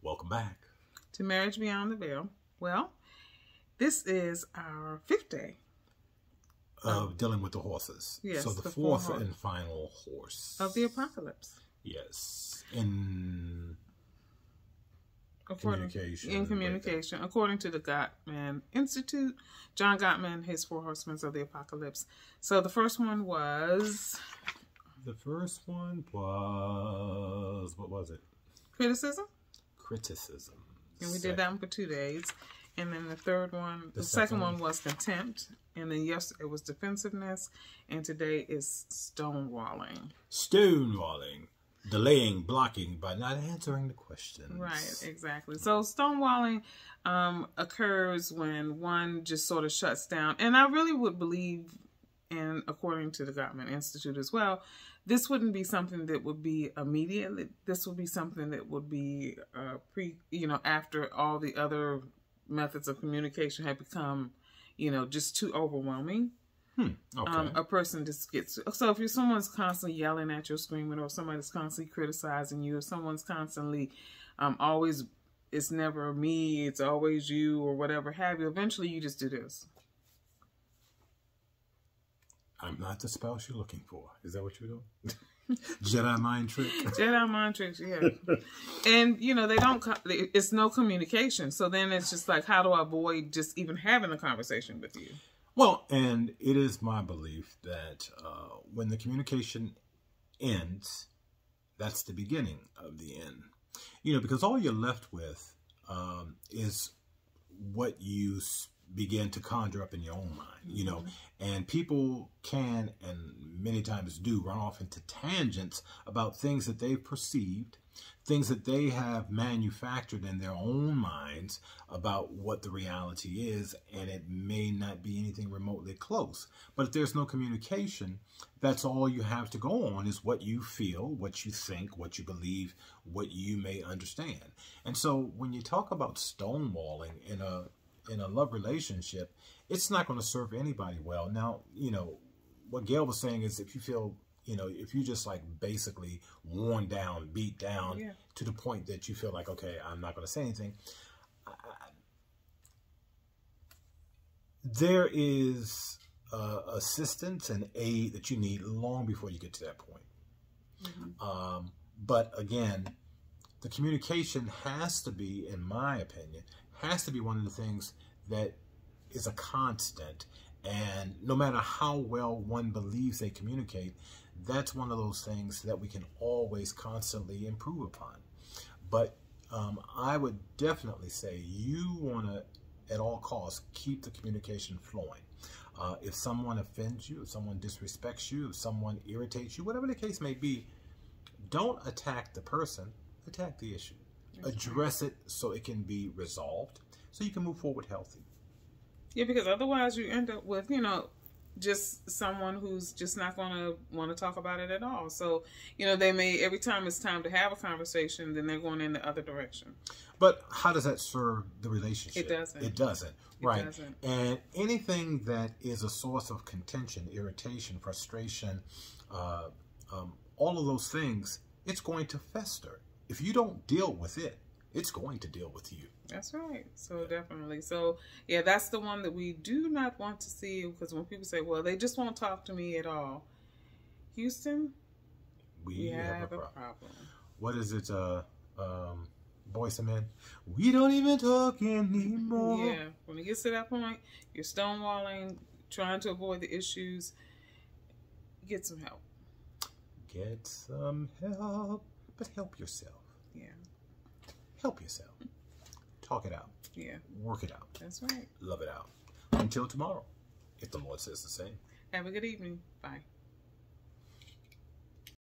Welcome back to Marriage Beyond the Veil. Well, this is our 5th day of dealing with the horses. Yes, so the fourth and final horse of the apocalypse. Yes, in communication. According to the Gottman Institute, John Gottman, his 4 horsemen of the apocalypse. So the first one was. What was it? Criticism. And we did that one for 2 days. And then the third one, the second one was contempt. And then yesterday was defensiveness. And today is stonewalling. Delaying, blocking by not answering the questions. Right, exactly. So stonewalling occurs when one just sort of shuts down. And I really would believe, and according to the Gottman Institute as well, this wouldn't be something that would be immediately. This would be something that would be after all the other methods of communication have become, just too overwhelming. Okay. A person just gets. So if someone's constantly yelling at you, or screaming, or somebody's constantly criticizing you, or someone's constantly always, it's never me, it's always you, or whatever have you, eventually you just do this. I'm not the spouse you're looking for. Is that what you're doing? Jedi mind trick? Jedi mind tricks, yeah. And, they don't, it's no communication. So then it's just like, how do I avoid just even having a conversation with you? Well, and it is my belief that when the communication ends, that's the beginning of the end. Because all you're left with is what you begin to conjure up in your own mind, and people can, and many times do, run off into tangents about things that they've perceived, things that they have manufactured in their own minds about what the reality is, and it may not be anything remotely close. But if there's no communication, that's all you have to go on is what you feel, what you think, what you believe, what you may understand. And so when you talk about stonewalling in a love relationship, it's not going to serve anybody well. Now, what Gail was saying is if you feel, if you just like basically worn down, beat down to the point that you feel like, okay, I'm not going to say anything. There is assistance and aid that you need long before you get to that point. But again, the communication has to be, in my opinion, has to be one of the things that is a constant. And no matter how well one believes they communicate, that's one of those things that we can always constantly improve upon. But I would definitely say you want to, at all costs, keep the communication flowing. If someone offends you, if someone disrespects you, if someone irritates you, whatever the case may be, don't attack the person, attack the issue. Address it so it can be resolved, so you can move forward healthy. Yeah, because otherwise you end up with, just someone who's just not going to want to talk about it at all. So, they may, every time it's time to have a conversation, then they're going in the other direction. But how does that serve the relationship? It doesn't. It doesn't. Right. It doesn't. And anything that is a source of contention, irritation, frustration, all of those things, it's going to fester. If you don't deal with it, it's going to deal with you. That's right. So definitely. So yeah, that's the one that we do not want to see, because when people say, well, they just won't talk to me at all. Houston, we have a problem. What is it? Boys and Men? We don't even talk anymore. Yeah. When it gets to that point, you're stonewalling, trying to avoid the issues. Get some help. Get some help. But help yourself. Yeah. Help yourself. Talk it out. Yeah. Work it out. That's right. Love it out. Until tomorrow, if the Lord says the same. Have a good evening. Bye.